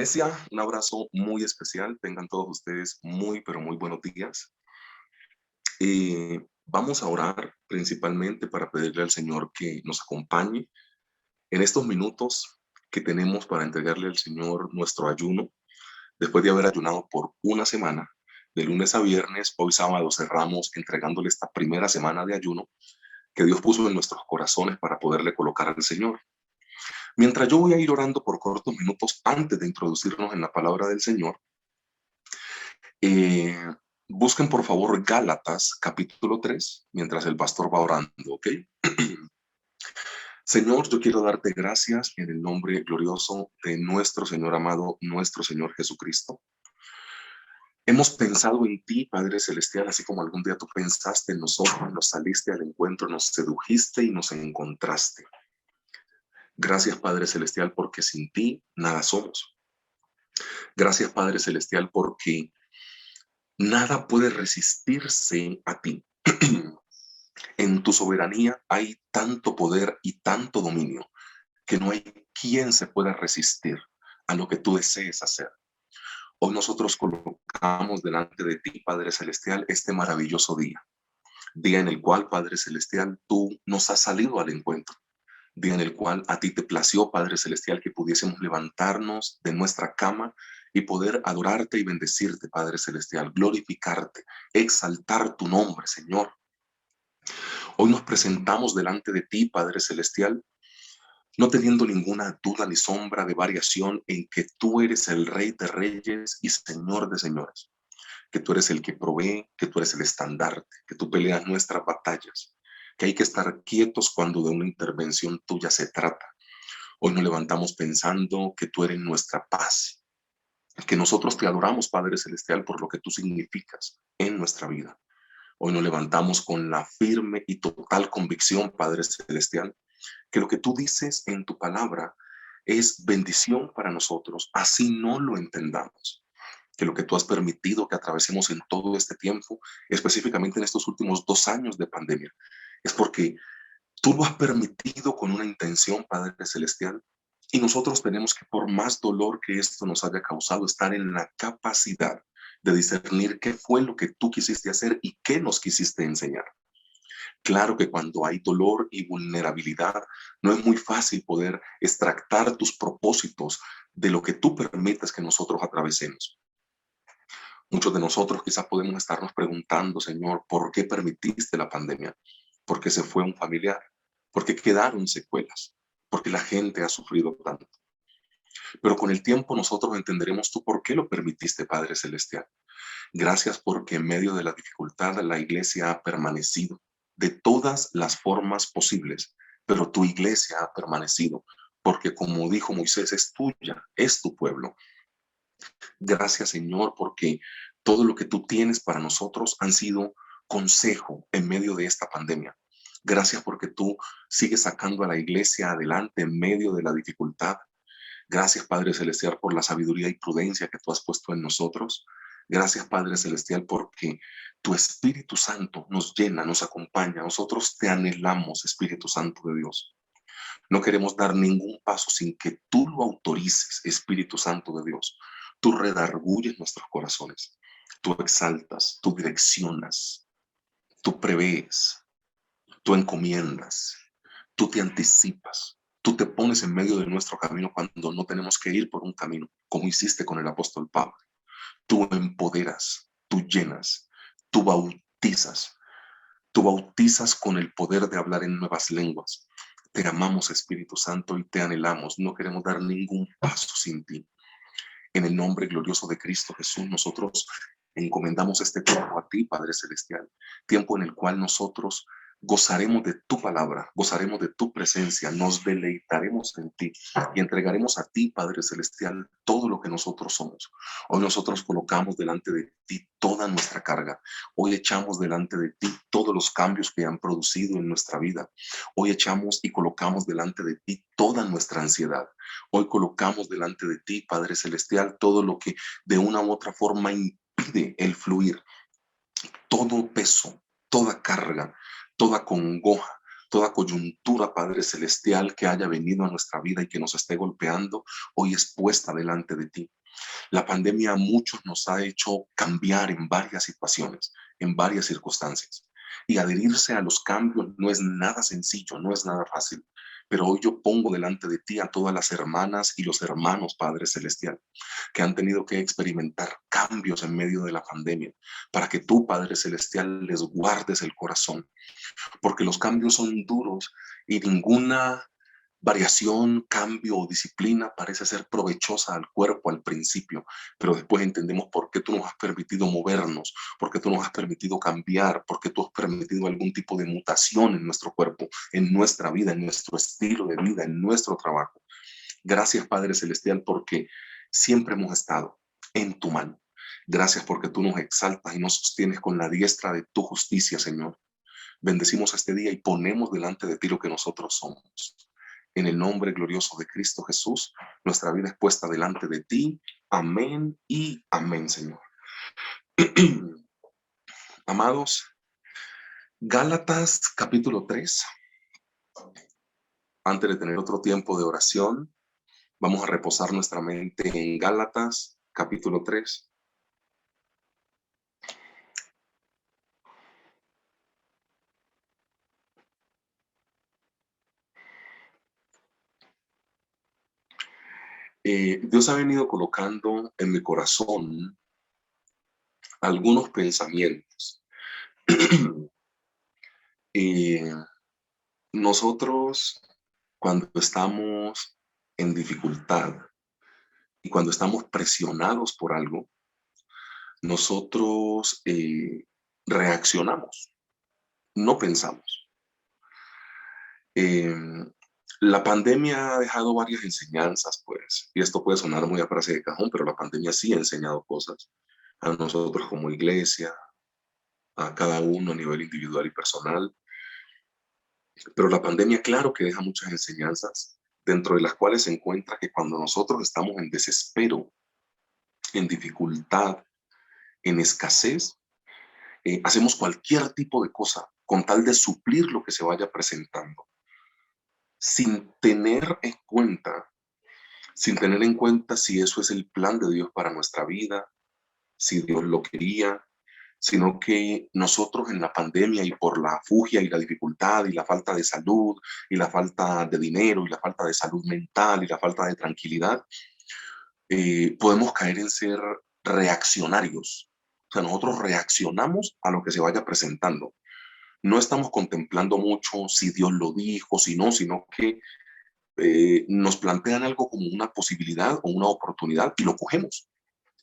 Iglesia, un abrazo muy especial. Tengan todos ustedes muy, pero muy buenos días. Vamos a orar principalmente para pedirle al Señor que nos acompañe en estos minutos que tenemos para entregarle al Señor nuestro ayuno. Después de haber ayunado por una semana, de lunes a viernes, hoy sábado cerramos entregándole esta primera semana de ayuno que Dios puso en nuestros corazones para poderle colocar al Señor. Mientras yo voy a ir orando por cortos minutos antes de introducirnos en la palabra del Señor, Eh, busquen por favor Gálatas capítulo 3 mientras el pastor va orando, ¿ok? Señor, yo quiero darte gracias en el nombre glorioso de nuestro Señor amado, nuestro Señor Jesucristo. Hemos pensado en ti, Padre Celestial, así como algún día tú pensaste en nosotros, nos saliste al encuentro, nos sedujiste y nos encontraste. Gracias, Padre Celestial, porque sin ti nada somos. Gracias, Padre Celestial, porque nada puede resistirse a ti. En tu soberanía hay tanto poder y tanto dominio que no hay quien se pueda resistir a lo que tú desees hacer. Hoy nosotros colocamos delante de ti, Padre Celestial, este maravilloso día en el cual, Padre Celestial, tú nos has salido al encuentro, día en el cual a ti te plació, Padre Celestial, que pudiésemos levantarnos de nuestra cama y poder adorarte y bendecirte, Padre Celestial, glorificarte, exaltar tu nombre, Señor. Hoy nos presentamos delante de ti, Padre Celestial, no teniendo ninguna duda ni sombra de variación en que tú eres el Rey de Reyes y Señor de Señores, que tú eres el que provee, que tú eres el estandarte, que tú peleas nuestras batallas, que hay que estar quietos cuando de una intervención tuya se trata. Hoy nos levantamos pensando que tú eres nuestra paz, que nosotros te adoramos, Padre Celestial, por lo que tú significas en nuestra vida. Hoy nos levantamos con la firme y total convicción, Padre Celestial, que lo que tú dices en tu palabra es bendición para nosotros, así no lo entendamos. Que lo que tú has permitido que atravesemos en todo este tiempo, específicamente en estos últimos 2 años de pandemia, es porque tú lo has permitido con una intención, Padre Celestial, y nosotros tenemos que, por más dolor que esto nos haya causado, estar en la capacidad de discernir qué fue lo que tú quisiste hacer y qué nos quisiste enseñar. Claro que cuando hay dolor y vulnerabilidad, no es muy fácil poder extractar tus propósitos de lo que tú permites que nosotros atravesemos. Muchos de nosotros quizás podemos estarnos preguntando, Señor, ¿por qué permitiste la pandemia? ¿Por qué se fue un familiar? ¿Por qué quedaron secuelas? ¿Por qué la gente ha sufrido tanto? Pero con el tiempo nosotros entenderemos tú por qué lo permitiste, Padre Celestial. Gracias porque en medio de la dificultad la iglesia ha permanecido de todas las formas posibles, pero tu iglesia ha permanecido porque como dijo Moisés, es tuya, es tu pueblo. Gracias, Señor, porque todo lo que tú tienes para nosotros han sido consejo en medio de esta pandemia. Gracias porque tú sigues sacando a la iglesia adelante en medio de la dificultad. Gracias, Padre Celestial, por la sabiduría y prudencia que tú has puesto en nosotros. Gracias, Padre Celestial, porque tu Espíritu Santo nos llena, nos acompaña. Nosotros te anhelamos, Espíritu Santo de Dios. No queremos dar ningún paso sin que tú lo autorices, Espíritu Santo de Dios. Tú redarguyes nuestros corazones. Tú exaltas, tú direccionas, tú prevees, tú encomiendas, tú te anticipas. Tú te pones en medio de nuestro camino cuando no tenemos que ir por un camino, como hiciste con el apóstol Pablo. Tú empoderas, tú llenas, tú bautizas, tú bautizas con el poder de hablar en nuevas lenguas. Te amamos, Espíritu Santo, y te anhelamos. No queremos dar ningún paso sin ti. En el nombre glorioso de Cristo Jesús, nosotros encomendamos este tiempo a ti, Padre Celestial, tiempo en el cual nosotros gozaremos de tu palabra, gozaremos de tu presencia, nos deleitaremos en ti y entregaremos a ti, Padre Celestial, todo lo que nosotros somos. Hoy nosotros colocamos delante de ti toda nuestra carga. Hoy echamos delante de ti todos los cambios que han producido en nuestra vida. Hoy echamos y colocamos delante de ti toda nuestra ansiedad. Hoy colocamos delante de ti, Padre Celestial, todo lo que de una u otra forma impide el fluir, todo peso, toda carga, toda congoja, Toda coyuntura, Padre Celestial, que haya venido a nuestra vida y que nos esté golpeando, hoy es puesta delante de ti. La pandemia a muchos nos ha hecho cambiar en varias situaciones, en varias circunstancias. Y adherirse a los cambios no es nada sencillo, no es nada fácil. Pero hoy yo pongo delante de ti a todas las hermanas y los hermanos, Padre Celestial, que han tenido que experimentar cambios en medio de la pandemia, para que tú, Padre Celestial, les guardes el corazón, porque los cambios son duros y ninguna variación, cambio o disciplina parece ser provechosa al cuerpo al principio, pero después entendemos por qué tú nos has permitido movernos, por qué tú nos has permitido cambiar, por qué tú has permitido algún tipo de mutación en nuestro cuerpo, en nuestra vida, en nuestro estilo de vida, en nuestro trabajo. Gracias, Padre Celestial, porque siempre hemos estado en tu mano. Gracias porque tú nos exaltas y nos sostienes con la diestra de tu justicia, Señor. Bendecimos este día y ponemos delante de ti lo que nosotros somos. En el nombre glorioso de Cristo Jesús, nuestra vida es puesta delante de ti. Amén y amén, Señor. Amados, Gálatas capítulo 3. Antes de tener otro tiempo de oración, vamos a reposar nuestra mente en Gálatas capítulo 3. Dios ha venido colocando en mi corazón algunos pensamientos. eh, Nosotros, cuando estamos en dificultad y cuando estamos presionados por algo, nosotros reaccionamos, no pensamos. Eh, la pandemia ha dejado varias enseñanzas, pues, y esto puede sonar muy a frase de cajón, pero la pandemia sí ha enseñado cosas a nosotros como iglesia, a cada uno a nivel individual y personal. Pero la pandemia, claro que deja muchas enseñanzas, dentro de las cuales se encuentra que cuando nosotros estamos en desespero, en dificultad, en escasez, hacemos cualquier tipo de cosa con tal de suplir lo que se vaya presentando, sin tener en cuenta, sin tener en cuenta si eso es el plan de Dios para nuestra vida, si Dios lo quería, sino que nosotros en la pandemia y por la fugia y la dificultad y la falta de salud y la falta de dinero y la falta de salud mental y la falta de tranquilidad, podemos caer en ser reaccionarios. O sea, nosotros reaccionamos a lo que se vaya presentando. No estamos contemplando mucho si Dios lo dijo, si no, sino que nos plantean algo como una posibilidad o una oportunidad y lo cogemos.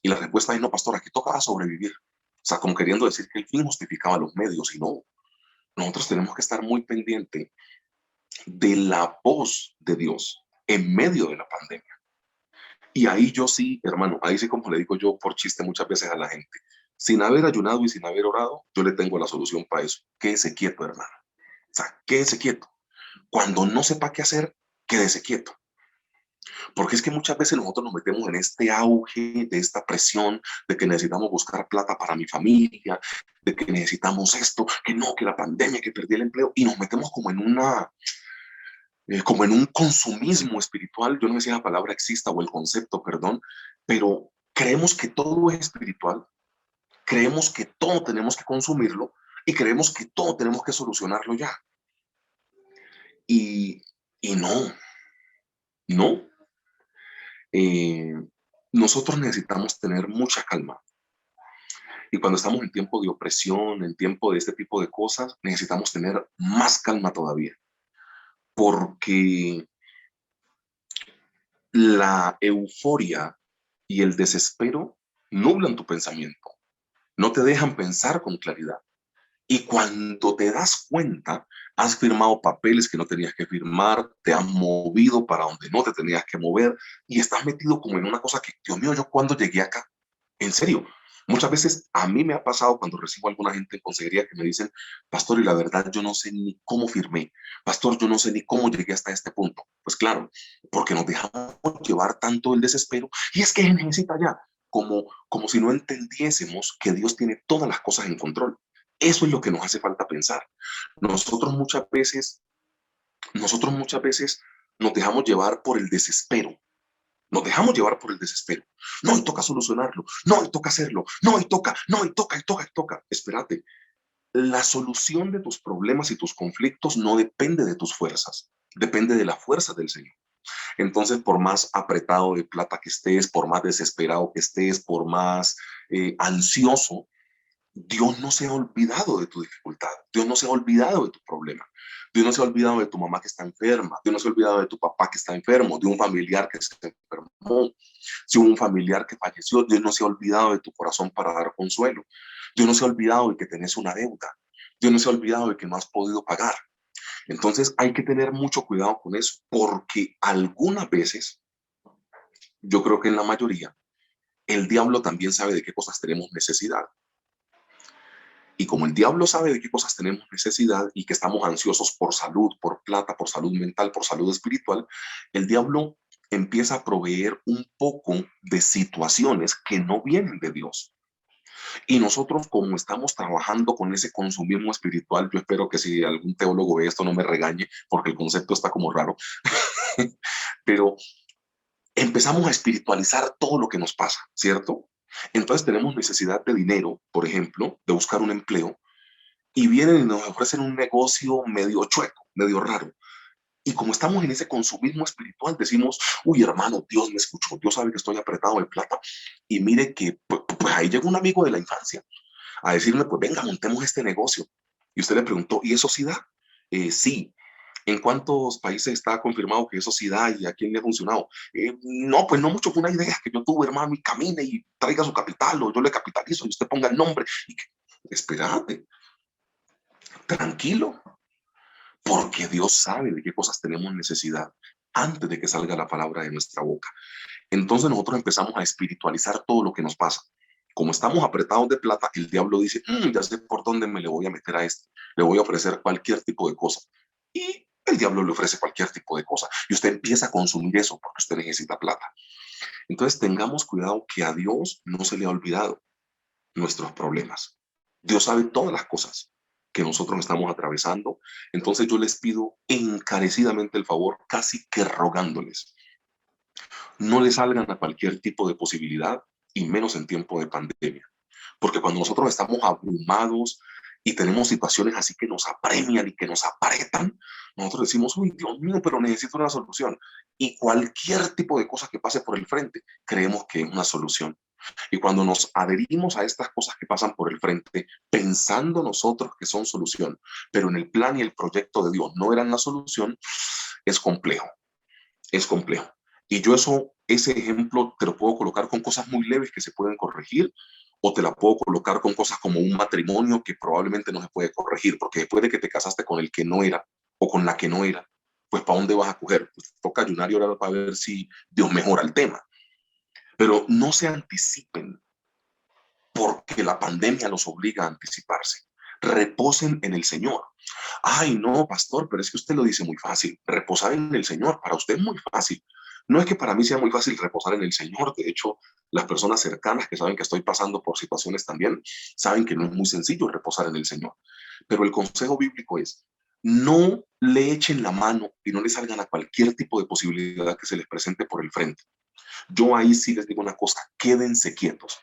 Y la respuesta es no, pastor, aquí tocaba sobrevivir. O sea, como queriendo decir que el fin justificaba los medios y no. Nosotros tenemos que estar muy pendientes de la voz de Dios en medio de la pandemia. Y ahí yo sí, hermano, ahí sí como le digo yo por chiste muchas veces a la gente, sin haber ayunado y sin haber orado, yo le tengo la solución para eso. Quédese quieto, hermano. O sea, quédese quieto. Cuando no sepa qué hacer, quédese quieto. Porque es que muchas veces nosotros nos metemos en este auge de esta presión de que necesitamos buscar plata para mi familia, de que necesitamos esto, que no, que la pandemia, que perdí el empleo, y nos metemos como en un consumismo espiritual. Yo no sé si la palabra exista o el concepto, perdón, pero creemos que todo es espiritual, creemos que todo tenemos que consumirlo y creemos que todo tenemos que solucionarlo ya. Y, y no, no. Eh, Nosotros necesitamos tener mucha calma. Y cuando estamos en tiempo de opresión, en tiempo de este tipo de cosas, necesitamos tener más calma todavía. Porque la euforia y el desespero nublan tu pensamiento, no te dejan pensar con claridad. Y cuando te das cuenta, has firmado papeles que no tenías que firmar, te has movido para donde no te tenías que mover y estás metido como en una cosa que, Dios mío, ¿yo cuándo llegué acá? En serio, muchas veces a mí me ha pasado cuando recibo a alguna gente en consejería que me dicen, pastor, y la verdad yo no sé ni cómo firmé, pastor, yo no sé ni cómo llegué hasta este punto. Pues claro, porque nos dejamos llevar tanto el desespero y es que él necesita ya, como si no entendiésemos que Dios tiene todas las cosas en control. Eso es lo que nos hace falta pensar. Nosotros muchas veces Nosotros muchas veces nos dejamos llevar por el desespero. Nos dejamos llevar por el desespero. No, y toca solucionarlo. No, y toca hacerlo. No, y toca, no, y toca, y toca, y toca. Espérate. La solución de tus problemas y tus conflictos no depende de tus fuerzas. Depende de la fuerza del Señor. Entonces, por más apretado de plata que estés, por más desesperado que estés, por más ansioso, Dios no se ha olvidado de tu dificultad, Dios no se ha olvidado de tu problema, Dios no se ha olvidado de tu mamá que está enferma, Dios no se ha olvidado de tu papá que está enfermo, de un familiar que se enfermó, si hubo un familiar que falleció, Dios no se ha olvidado de tu corazón para dar consuelo, Dios no se ha olvidado de que tenés una deuda, Dios no se ha olvidado de que no has podido pagar. Entonces hay que tener mucho cuidado con eso, porque algunas veces, yo creo que en la mayoría, el diablo también sabe de qué cosas tenemos necesidad. Y como el diablo sabe de qué cosas tenemos necesidad y que estamos ansiosos por salud, por plata, por salud mental, por salud espiritual, el diablo empieza a proveer un poco de situaciones que no vienen de Dios. Y nosotros, como estamos trabajando con ese consumismo espiritual, yo espero que si algún teólogo ve esto no me regañe, porque el concepto está como raro, pero empezamos a espiritualizar todo lo que nos pasa, ¿cierto? Entonces tenemos necesidad de dinero, por ejemplo, de buscar un empleo, y vienen y nos ofrecen un negocio medio chueco, medio raro. Y como estamos en ese consumismo espiritual, decimos, uy, hermano, Dios me escuchó, Dios sabe que estoy apretado de plata. Y mire que, pues ahí llegó un amigo de la infancia a decirme, pues venga, montemos este negocio. Y usted le preguntó, ¿y eso sí da? Sí. ¿En cuántos países está confirmado que eso sí da y a quién le ha funcionado? No, pues no mucho, fue una idea que yo tuve, hermano, y camine y traiga su capital, o yo le capitalizo y usted ponga el nombre. Y que, espérate, tranquilo, porque Dios sabe de qué cosas tenemos necesidad antes de que salga la palabra de nuestra boca. Entonces nosotros empezamos a espiritualizar todo lo que nos pasa. Como estamos apretados de plata, el diablo dice, ya sé por dónde me le voy a meter a este, le voy a ofrecer cualquier tipo de cosa. Y el diablo le ofrece cualquier tipo de cosa. Y usted empieza a consumir eso porque usted necesita plata. Entonces tengamos cuidado que a Dios no se le ha olvidado nuestros problemas. Dios sabe todas las cosas que nosotros estamos atravesando. Entonces yo les pido encarecidamente el favor, casi que rogándoles, no le salgan a cualquier tipo de posibilidad y menos en tiempo de pandemia. Porque cuando nosotros estamos abrumados y tenemos situaciones así que nos apremian y que nos apretan, nosotros decimos, uy, Dios mío, pero necesito una solución. Y cualquier tipo de cosa que pase por el frente, creemos que es una solución. Y cuando nos adherimos a estas cosas que pasan por el frente, pensando nosotros que son solución, pero en el plan y el proyecto de Dios no eran la solución, es complejo, es complejo. Y yo ese ejemplo te lo puedo colocar con cosas muy leves que se pueden corregir, o te la puedo colocar con cosas como un matrimonio que probablemente no se puede corregir, porque después de que te casaste con el que no era o con la que no era, pues ¿para dónde vas a coger? Pues toca ayunar y orar para ver si Dios mejora el tema. Pero no se anticipen porque la pandemia los obliga a anticiparse. Reposen en el Señor. Ay, no, pastor, pero es que usted lo dice muy fácil. Reposar en el Señor, para usted es muy fácil. No es que para mí sea muy fácil reposar en el Señor. De hecho, las personas cercanas que saben que estoy pasando por situaciones también, saben que no es muy sencillo reposar en el Señor. Pero el consejo bíblico es, no le echen la mano y no le salgan a cualquier tipo de posibilidad que se les presente por el frente. Yo ahí sí les digo una cosa, quédense quietos,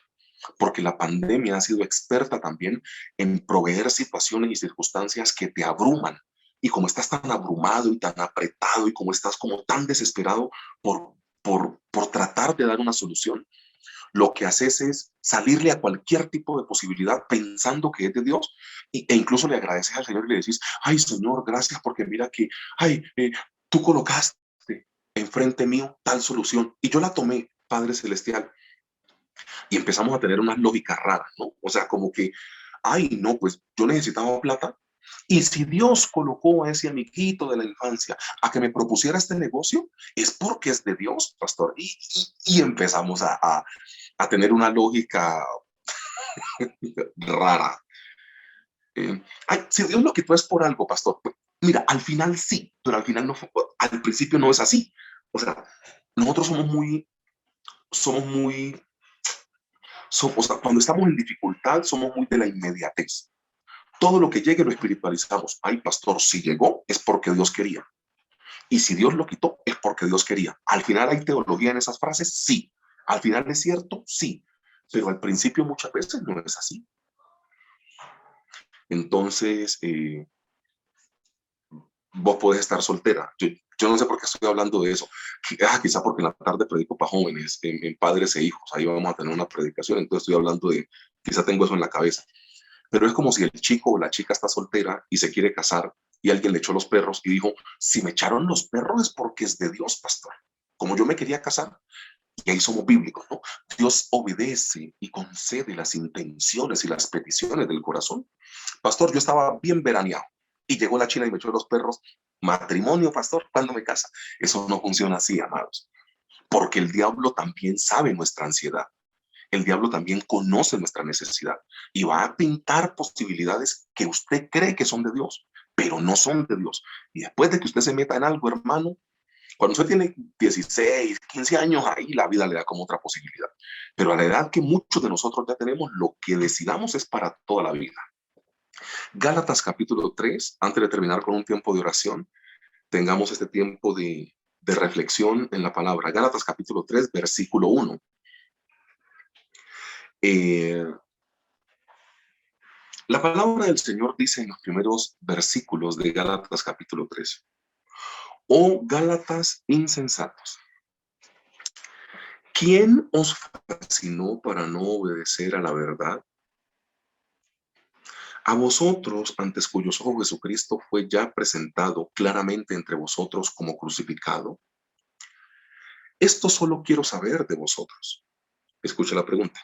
porque la pandemia ha sido experta también en proveer situaciones y circunstancias que te abruman. Y como estás tan abrumado y tan apretado y como estás como tan desesperado por tratar de dar una solución, lo que haces es salirle a cualquier tipo de posibilidad pensando que es de Dios e incluso le agradeces al Señor y le decís, ay Señor, gracias porque mira que, ay, tú colocaste enfrente mío tal solución y yo la tomé, Padre Celestial, y empezamos a tener unas lógicas raras, ¿no? O sea, como que, ay, no, pues yo necesitaba plata. Y si Dios colocó a ese amiguito de la infancia a que me propusiera este negocio, es porque es de Dios, pastor. Y empezamos a tener una lógica rara. Ay, si Dios lo quitó es por algo, pastor. Pues, mira, al final sí, pero al final no fue, al principio no es así. O sea, nosotros somos muy o sea, cuando estamos en dificultad, somos muy de la inmediatez. Todo lo que llegue lo espiritualizamos. Ay, pastor, si llegó es porque Dios quería. Y si Dios lo quitó, es porque Dios quería. Al final hay teología en esas frases, sí. Al final es cierto, sí. Pero al principio muchas veces no es así. Entonces, vos podés estar soltera. Yo no sé por qué estoy hablando de eso. Quizá porque en la tarde predico para jóvenes, en padres e hijos. Ahí vamos a tener una predicación. Entonces estoy hablando de, quizá tengo eso en la cabeza. Pero es como si el chico o la chica está soltera y se quiere casar y alguien le echó los perros y dijo, si me echaron los perros es porque es de Dios, pastor. Como yo me quería casar, y ahí somos bíblicos, ¿no? Dios obedece y concede las intenciones y las peticiones del corazón. Pastor, yo estaba bien veraneado y llegó la china y me echó los perros. Matrimonio, pastor, ¿cuándo me casa? Eso no funciona así, amados, porque el diablo también sabe nuestra ansiedad. El diablo también conoce nuestra necesidad y va a pintar posibilidades que usted cree que son de Dios, pero no son de Dios. Y después de que usted se meta en algo, hermano, cuando usted tiene 16, 15 años, ahí la vida le da como otra posibilidad. Pero a la edad que muchos de nosotros ya tenemos, lo que decidamos es para toda la vida. Gálatas capítulo 3, antes de terminar con un tiempo de oración, tengamos este tiempo de reflexión en la palabra. Gálatas capítulo 3, versículo 1. Eh, la palabra del Señor dice en los primeros versículos de Gálatas capítulo 3, oh Gálatas insensatos, ¿quién os fascinó para no obedecer a la verdad? A vosotros, antes cuyos ojos Jesucristo fue ya presentado claramente entre vosotros como crucificado. Esto solo quiero saber de vosotros. Escucha la pregunta.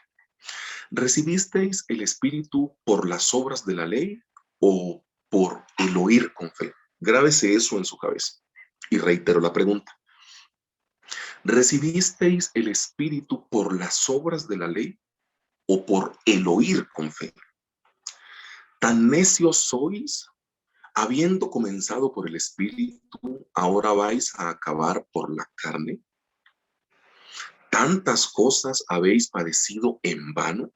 ¿Recibisteis el Espíritu por las obras de la ley o por el oír con fe? Grábese eso en su cabeza. Y reitero la pregunta. ¿Recibisteis el Espíritu por las obras de la ley o por el oír con fe? ¿Tan necios sois? Habiendo comenzado por el Espíritu, ¿ahora vais a acabar por la carne? ¿Tantas cosas habéis padecido en vano?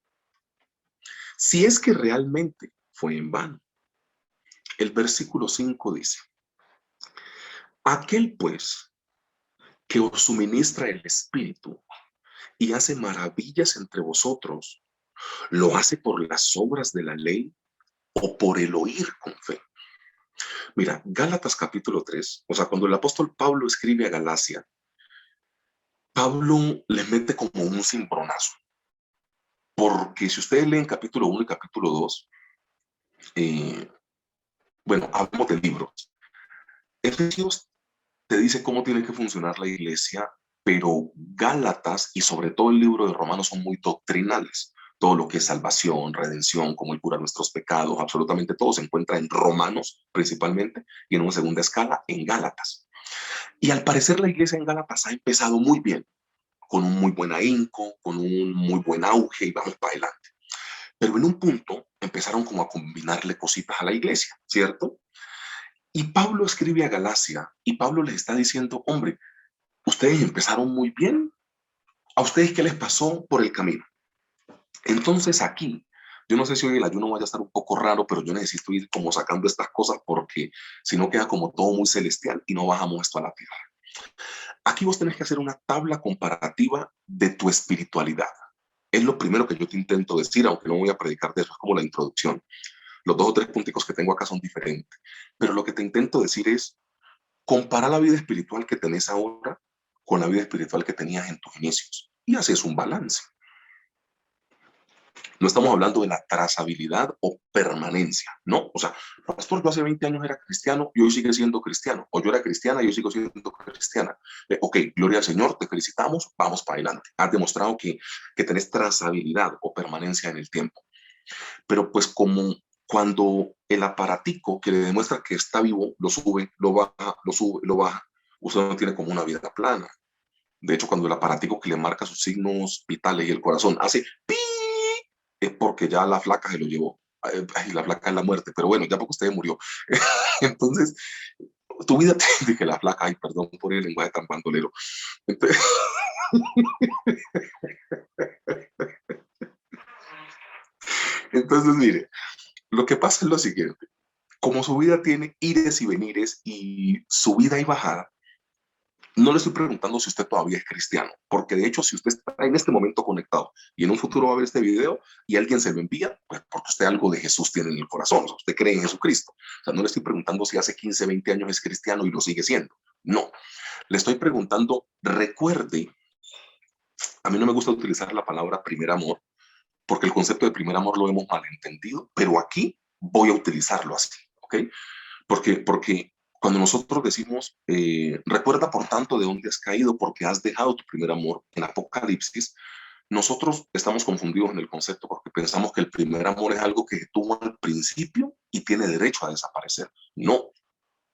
Si es que realmente fue en vano. El versículo 5 dice, aquel pues que os suministra el Espíritu y hace maravillas entre vosotros, ¿lo hace por las obras de la ley o por el oír con fe? Mira, Gálatas capítulo 3, o sea, cuando el apóstol Pablo escribe a Galacia, Pablo le mete como un cimbronazo, porque si ustedes leen capítulo 1 y capítulo 2, eh, bueno, hablamos de libros. Efesios te dice cómo tiene que funcionar la iglesia, pero Gálatas y sobre todo el libro de Romanos son muy doctrinales. Todo lo que es salvación, redención, cómo él cura nuestros pecados, absolutamente todo se encuentra en Romanos principalmente y en una segunda escala en Gálatas. Y al parecer la iglesia en Gálatas ha empezado muy bien, con un muy buen ahínco, con un muy buen auge y vamos para adelante. Pero en un punto empezaron como a combinarle cositas a la iglesia, ¿cierto? Y Pablo escribe a Galacia y Pablo les está diciendo, hombre, ustedes empezaron muy bien, ¿a ustedes qué les pasó por el camino? Entonces aquí, yo no sé si hoy el ayuno vaya a estar un poco raro, pero yo necesito ir como sacando estas cosas porque si no queda como todo muy celestial y no bajamos esto a la tierra. Aquí vos tenés que hacer una tabla comparativa de tu espiritualidad. Es lo primero que yo te intento decir, aunque no voy a predicar de eso, es como la introducción. Los dos o tres punticos que tengo acá son diferentes. Pero lo que te intento decir es, compara la vida espiritual que tenés ahora con la vida espiritual que tenías en tus inicios y haces un balance. No estamos hablando de la trazabilidad o permanencia, ¿no? O sea, pastor, yo hace 20 años era cristiano y hoy sigue siendo cristiano, o yo era cristiana y hoy sigo siendo cristiana. Ok, gloria al Señor, te felicitamos, vamos para adelante. Has demostrado que tenés trazabilidad o permanencia en el tiempo. Pero pues como cuando el aparatico que le demuestra que está vivo, lo sube, lo baja, lo sube, lo baja, usted no tiene como una vida plana. De hecho, cuando el aparatico que le marca sus signos vitales y el corazón hace pi, es porque ya la flaca se lo llevó. Ay, la flaca es la muerte, pero bueno, ya poco usted murió. Entonces, tu vida, dije la flaca, ay, perdón por el lenguaje tan bandolero. Entonces, entonces, mire, lo que pasa es lo siguiente. Como su vida tiene ires y venires y subida y bajada, No le estoy preguntando si usted todavía es cristiano, porque de hecho, si usted está en este momento conectado y en un futuro va a ver este video y alguien se lo envía, pues porque usted algo de Jesús tiene en el corazón, o sea, usted cree en Jesucristo. O sea, no le estoy preguntando si hace 15, 20 años es cristiano y lo sigue siendo. No, le estoy preguntando, recuerde, a mí no me gusta utilizar la palabra primer amor, porque el concepto de primer amor lo hemos malentendido, pero aquí voy a utilizarlo así, ¿ok? Porque cuando nosotros decimos, recuerda por tanto de dónde has caído porque has dejado tu primer amor en Apocalipsis, nosotros estamos confundidos en el concepto porque pensamos que el primer amor es algo que tuvo al principio y tiene derecho a desaparecer. No,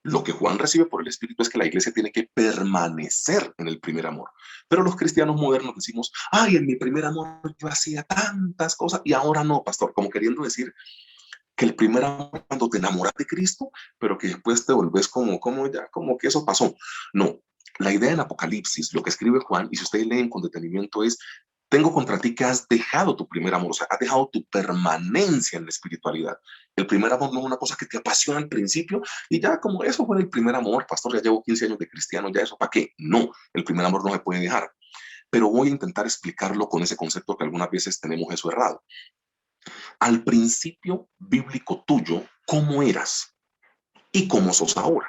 lo que Juan recibe por el Espíritu es que la iglesia tiene que permanecer en el primer amor. Pero los cristianos modernos decimos, ay, en mi primer amor yo hacía tantas cosas y ahora no, pastor, como queriendo decir que el primer amor cuando te enamoras de Cristo, pero que después te volvés como que eso pasó. No, la idea en Apocalipsis, lo que escribe Juan, y si ustedes leen con detenimiento es, tengo contra ti que has dejado tu primer amor, o sea, has dejado tu permanencia en la espiritualidad. El primer amor no es una cosa que te apasiona al principio y ya como eso fue el primer amor, pastor, ya llevo 15 años de cristiano, ya eso, ¿para qué? No, el primer amor no se puede dejar. Pero voy a intentar explicarlo con ese concepto que algunas veces tenemos eso errado. Al principio bíblico tuyo, ¿cómo eras y cómo sos ahora?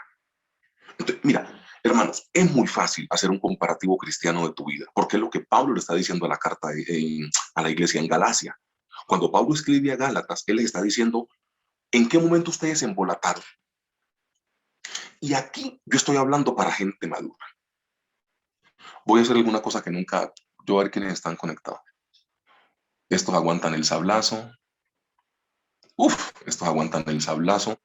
Entonces, mira, hermanos, es muy fácil hacer un comparativo cristiano de tu vida, porque es lo que Pablo le está diciendo a la carta a la iglesia en Galacia. Cuando Pablo escribe a Gálatas, él le está diciendo, ¿en qué momento ustedes se embolataron? Y aquí yo estoy hablando para gente madura. Voy a hacer alguna cosa que nunca, yo a ver quiénes están conectados. Estos aguantan el sablazo. Uf, estos aguantan el sablazo.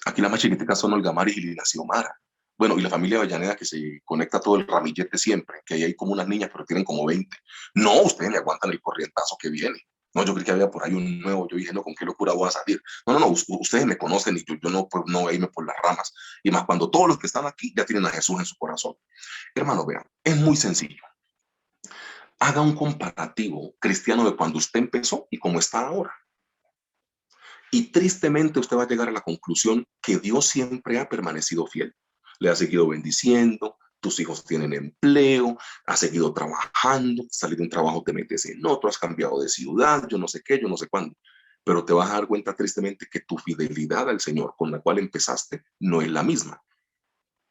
Aquí la más chiquitica son Olga Maris y Lina Xiomara. Bueno, y la familia Avellaneda que se conecta todo el ramillete siempre, que ahí hay como unas niñas, pero tienen como 20. No, ustedes me aguantan el corrientazo que viene. No, yo creí que había por ahí un nuevo. Yo dije, no, ¿con qué locura voy a salir? No, no, no, ustedes me conocen y yo no, pues, no irme por las ramas. Y más cuando todos los que están aquí ya tienen a Jesús en su corazón. Hermano, vean, es muy sencillo. Haga un comparativo cristiano de cuando usted empezó y cómo está ahora. Y tristemente usted va a llegar a la conclusión que Dios siempre ha permanecido fiel. Le ha seguido bendiciendo, tus hijos tienen empleo, has seguido trabajando, salir de un trabajo te metes en otro, has cambiado de ciudad, yo no sé qué, yo no sé cuándo. Pero te vas a dar cuenta tristemente que tu fidelidad al Señor con la cual empezaste no es la misma.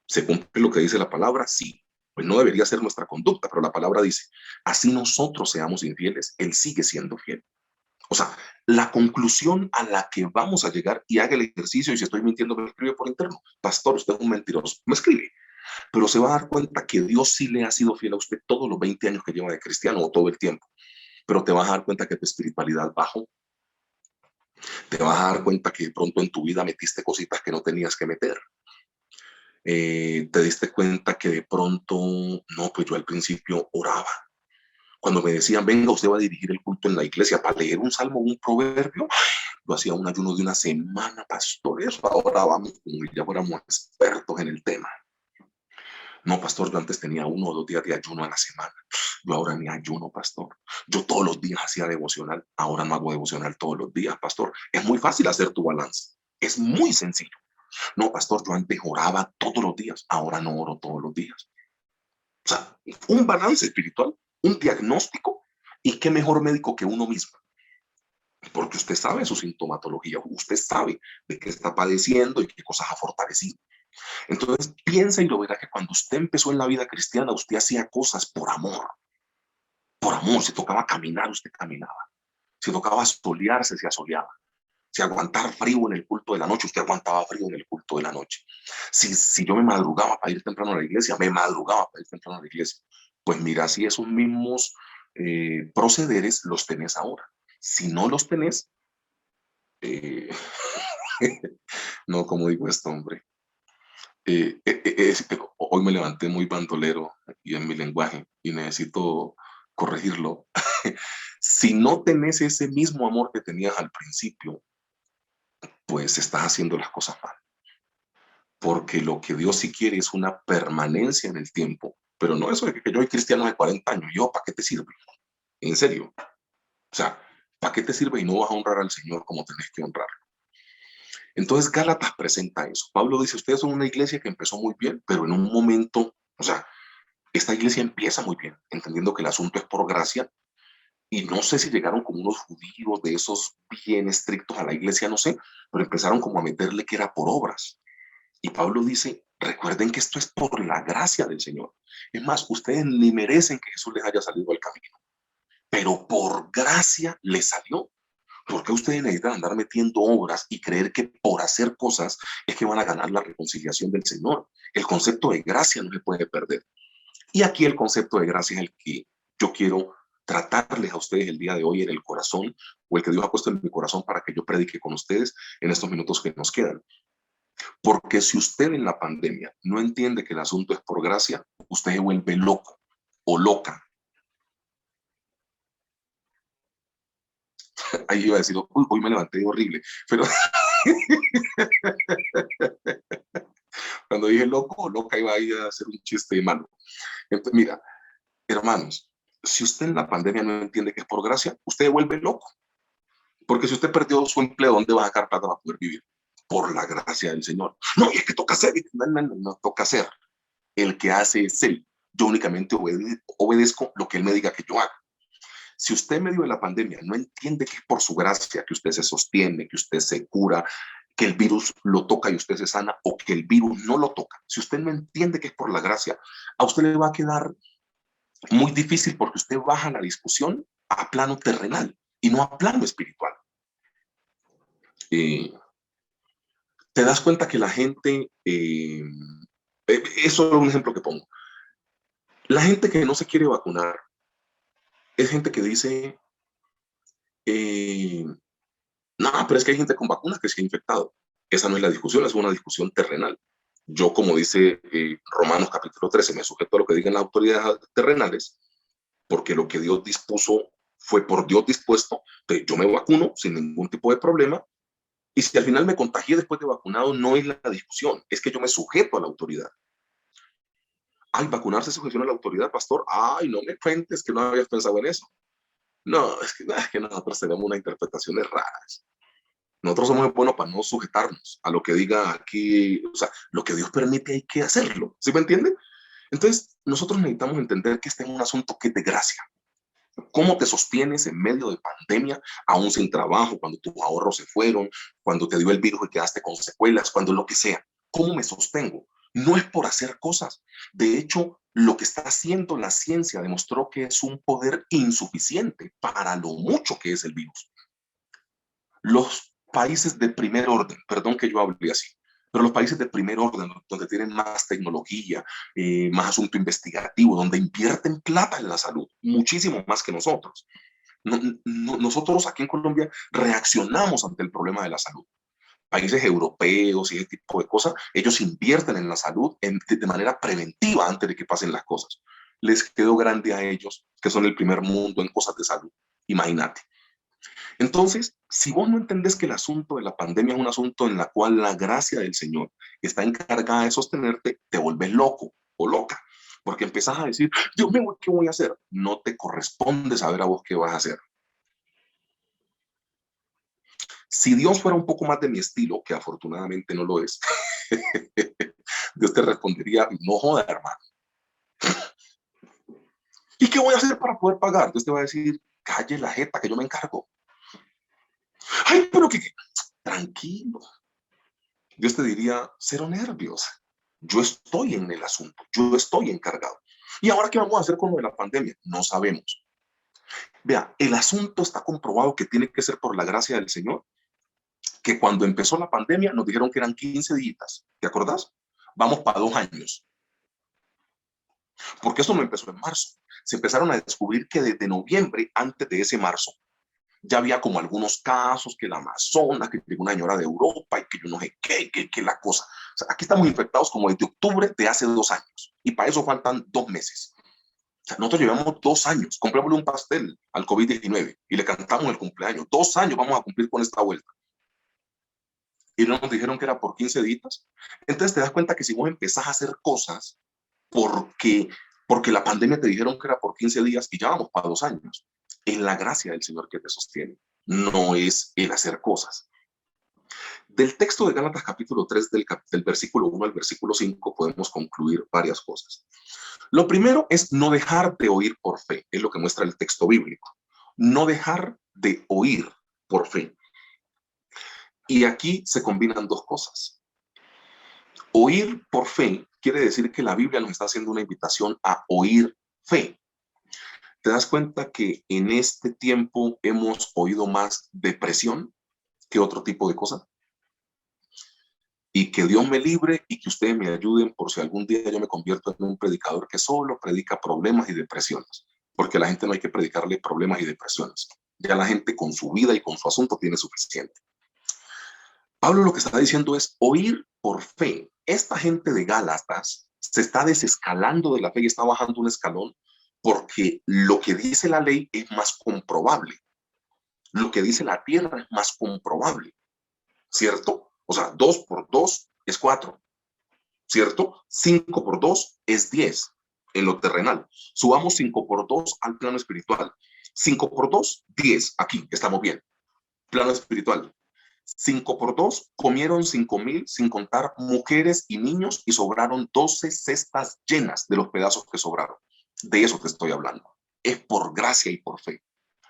¿Se cumple lo que dice la palabra? Sí. Pues no debería ser nuestra conducta, pero la palabra dice, así nosotros seamos infieles, Él sigue siendo fiel. O sea, la conclusión a la que vamos a llegar y haga el ejercicio, y si estoy mintiendo, me escribe por interno. Pastor, usted es un mentiroso. Me escribe. Pero se va a dar cuenta que Dios sí le ha sido fiel a usted todos los 20 años que lleva de cristiano o todo el tiempo. Pero te vas a dar cuenta que tu espiritualidad bajó. Te vas a dar cuenta que de pronto en tu vida metiste cositas que no tenías que meter. Te diste cuenta que de pronto, no, pues yo al principio oraba. Cuando me decían, venga, usted va a dirigir el culto en la iglesia para leer un salmo, un proverbio, yo hacía un ayuno de una semana, pastor, eso ahora vamos como ya fuéramos expertos en el tema. No, pastor, yo antes tenía 1 o 2 días de ayuno a la semana. Yo ahora ni ayuno, pastor. Yo todos los días hacía devocional. Ahora no hago devocional todos los días, pastor. Es muy fácil hacer tu balance. Es muy sencillo. No, pastor, yo antes oraba todos los días. Ahora no oro todos los días. O sea, un balance espiritual, un diagnóstico. ¿Y qué mejor médico que uno mismo? Porque usted sabe su sintomatología, usted sabe de qué está padeciendo y qué cosas ha fortalecido. Entonces, piensa y lo verá que cuando usted empezó en la vida cristiana, usted hacía cosas por amor, si tocaba caminar, usted caminaba, si tocaba solearse, se asoleaba, si aguantar frío en el culto de la noche, usted aguantaba frío en el culto de la noche. Si yo me madrugaba para ir temprano a la iglesia, me madrugaba para ir temprano a la iglesia. Pues mira, si esos mismos procederes los tenés ahora. Si no los tenés, eh, no, como digo esto, hombre. Hoy me levanté muy bandolero y en mi lenguaje y necesito corregirlo. Si no tenés ese mismo amor que tenías al principio, pues estás haciendo las cosas mal. Porque lo que Dios sí quiere es una permanencia en el tiempo. Pero no eso de que yo soy cristiano de 40 años. Yo, ¿para qué te sirve? En serio. O sea, ¿para qué te sirve y no vas a honrar al Señor como tenés que honrar? Entonces Gálatas presenta eso. Pablo dice, ustedes son una iglesia que empezó muy bien, pero en un momento O sea, esta iglesia empieza muy bien, entendiendo que el asunto es por gracia, y no sé si llegaron como unos judíos de esos bien estrictos a la iglesia, no sé, pero empezaron como a meterle que era por obras. Y Pablo dice, recuerden que esto es por la gracia del Señor. Es más, ustedes ni merecen que Jesús les haya salido al camino, pero por gracia les salió. ¿Por qué ustedes necesitan andar metiendo obras y creer que por hacer cosas es que van a ganar la reconciliación del Señor? El concepto de gracia no se puede perder. Y aquí el concepto de gracia es el que yo quiero tratarles a ustedes el día de hoy en el corazón, o el que Dios ha puesto en mi corazón para que yo predique con ustedes en estos minutos que nos quedan. Porque si usted en la pandemia no entiende que el asunto es por gracia, usted se vuelve loco o loca. Ahí iba a decir, uy, hoy me levanté horrible, pero cuando dije loco o loca iba a ir a hacer un chiste malo. Entonces, mira, hermanos, si usted en la pandemia no entiende que es por gracia, usted se vuelve loco. Porque si usted perdió su empleo, ¿dónde va a sacar plata para poder vivir? Por la gracia del Señor. No, y es que toca hacer. No, no, no, no toca hacer. El que hace es Él. Yo únicamente obedezco lo que Él me diga que yo haga. Si usted en medio de la pandemia no entiende que es por su gracia que usted se sostiene, que usted se cura, que el virus lo toca y usted se sana, o que el virus no lo toca, si usted no entiende que es por la gracia, a usted le va a quedar muy difícil porque usted baja la discusión a plano terrenal y no a plano espiritual. Eh, Te das cuenta que la gente, es solo un ejemplo que pongo, la gente que no se quiere vacunar es gente que dice, eh, no, pero es que hay gente con vacunas que se ha infectado. Esa no es la discusión, es una discusión terrenal. Yo, como dice Romanos capítulo 13, me sujeto a lo que digan las autoridades terrenales, porque lo que Dios dispuso fue por Dios dispuesto. Entonces, yo me vacuno sin ningún tipo de problema. Y si al final me contagié después de vacunado, no es la discusión, es que yo me sujeto a la autoridad. Ay, vacunarse sujeción a la autoridad, pastor. Ay, no me cuentes que no habías pensado en eso. No, es que nosotros tenemos unas interpretaciones raras. Nosotros somos buenos para no sujetarnos a lo que diga aquí, o sea, lo que Dios permite hay que hacerlo, ¿sí me entiende? Entonces, nosotros necesitamos entender que este es un asunto que es de gracia. ¿Cómo te sostienes en medio de pandemia, aún sin trabajo, cuando tus ahorros se fueron, cuando te dio el virus y quedaste con secuelas, cuando lo que sea? ¿Cómo me sostengo? No es por hacer cosas. De hecho, lo que está haciendo la ciencia demostró que es un poder insuficiente para lo mucho que es el virus. Los países de primer orden, perdón que yo hable así, pero los países de primer orden, donde tienen más tecnología, más asunto investigativo, donde invierten plata en la salud, muchísimo más que nosotros. Nosotros aquí en Colombia reaccionamos ante el problema de la salud. Países europeos y ese tipo de cosas, ellos invierten en la salud de manera preventiva antes de que pasen las cosas. Les quedó grande a ellos, que son el primer mundo en cosas de salud. Imagínate. Entonces, si vos no entendés que el asunto de la pandemia es un asunto en la cual la gracia del Señor está encargada de sostenerte, te volvés loco o loca, porque empezás a decir, Dios mío, ¿qué voy a hacer? No te corresponde saber a vos qué vas a hacer. Si Dios fuera un poco más de mi estilo, que afortunadamente no lo es, Dios te respondería, no joda, hermano. ¿Y qué voy a hacer para poder pagar? Dios te va a decir, calle la jeta, que yo me encargo. Ay, pero que tranquilo. Dios te diría, cero nervios. Yo estoy en el asunto, yo estoy encargado. ¿Y ahora qué vamos a hacer con lo de la pandemia? No sabemos. Vea, el asunto está comprobado que tiene que ser por la gracia del Señor, que cuando empezó la pandemia nos dijeron que eran 15 días, ¿te acordás? Vamos para 2 años, porque eso no empezó en marzo. Se empezaron a descubrir que desde noviembre, antes de ese marzo, ya había como algunos casos, que la Amazonas, que llegó una señora de Europa y que yo no sé qué, que la cosa. O sea, aquí estamos infectados como desde octubre de hace 2 años y para eso faltan 2 meses. O sea, nosotros llevamos 2 años, comprémosle un pastel al COVID-19 y le cantamos el cumpleaños. 2 años vamos a cumplir con esta vuelta. Y no nos dijeron que era por 15 días. Entonces te das cuenta que si vos empezás a hacer cosas porque, porque la pandemia te dijeron que era por 15 días y ya vamos para 2 años, es la gracia del Señor que te sostiene, no es el hacer cosas. Del texto de Gálatas capítulo 3, del versículo 1 al versículo 5, podemos concluir varias cosas. Lo primero es no dejar de oír por fe, es lo que muestra el texto bíblico. No dejar de oír por fe. Y aquí se combinan dos cosas. Oír por fe quiere decir que la Biblia nos está haciendo una invitación a oír fe. ¿Te das cuenta que en este tiempo hemos oído más depresión que otro tipo de cosas? Y que Dios me libre y que ustedes me ayuden por si algún día yo me convierto en un predicador que solo predica problemas y depresiones. Porque a la gente no hay que predicarle problemas y depresiones. Ya la gente con su vida y con su asunto tiene suficiente. Pablo lo que está diciendo es oír por fe. Esta gente de Gálatas se está desescalando de la fe y está bajando un escalón porque lo que dice la ley es más comprobable. Lo que dice la tierra es más comprobable, ¿cierto? O sea, 2 por 2 es 4, ¿cierto? 5 por 2 es 10 en lo terrenal. Subamos 5 por 2 al plano espiritual. 5 por 2, 10. Aquí estamos bien. Plano espiritual. 5 por 2, comieron 5,000 sin contar mujeres y niños y sobraron 12 cestas llenas de los pedazos que sobraron. De eso te estoy hablando. Es por gracia y por fe,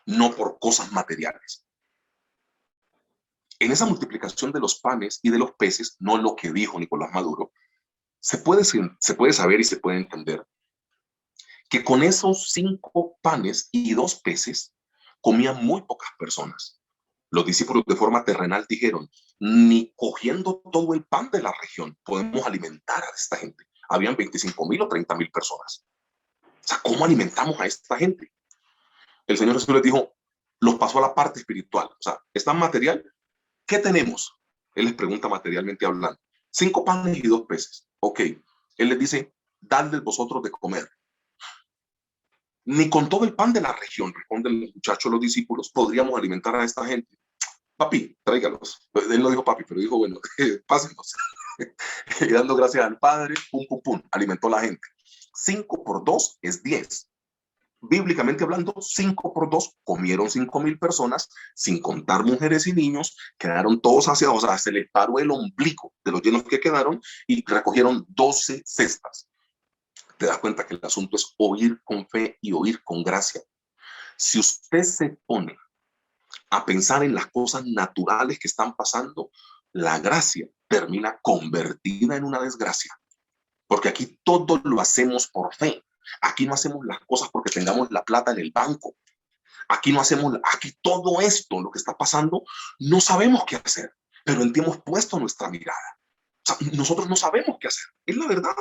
no por cosas materiales. En esa multiplicación de los panes y de los peces, no lo que dijo Nicolás Maduro, se puede saber y se puede entender que con esos 5 panes y 2 peces comían muy pocas personas. Los discípulos de forma terrenal dijeron, ni cogiendo todo el pan de la región podemos alimentar a esta gente. Habían 25,000 o 30,000 personas. O sea, ¿cómo alimentamos a esta gente? El Señor Jesús les dijo, los pasó a la parte espiritual. O sea, está material. ¿Qué tenemos? Él les pregunta materialmente hablando. 5 panes y 2 peces. Ok. Él les dice, dadles vosotros de comer. Ni con todo el pan de la región, responden los muchachos, los discípulos, podríamos alimentar a esta gente. Papi, tráigalos. Él no dijo papi, pero dijo, bueno, pásenlos. Y dando gracias al Padre, pum, pum, pum, alimentó a la gente. 5 por 2 es 10. Bíblicamente hablando, 5 por 2 comieron 5,000 personas, sin contar mujeres y niños, quedaron todos saciados, o sea, se les paró el ombligo de los llenos que quedaron y recogieron 12 cestas. Te das cuenta que el asunto es oír con fe y oír con gracia. Si usted se pone a pensar en las cosas naturales que están pasando, la gracia termina convertida en una desgracia. Porque aquí todo lo hacemos por fe. Aquí no hacemos las cosas porque tengamos la plata en el banco. Aquí no hacemos, aquí todo esto, lo que está pasando, no sabemos qué hacer, pero en ti hemos puesto nuestra mirada. O sea, nosotros no sabemos qué hacer. Es la verdad.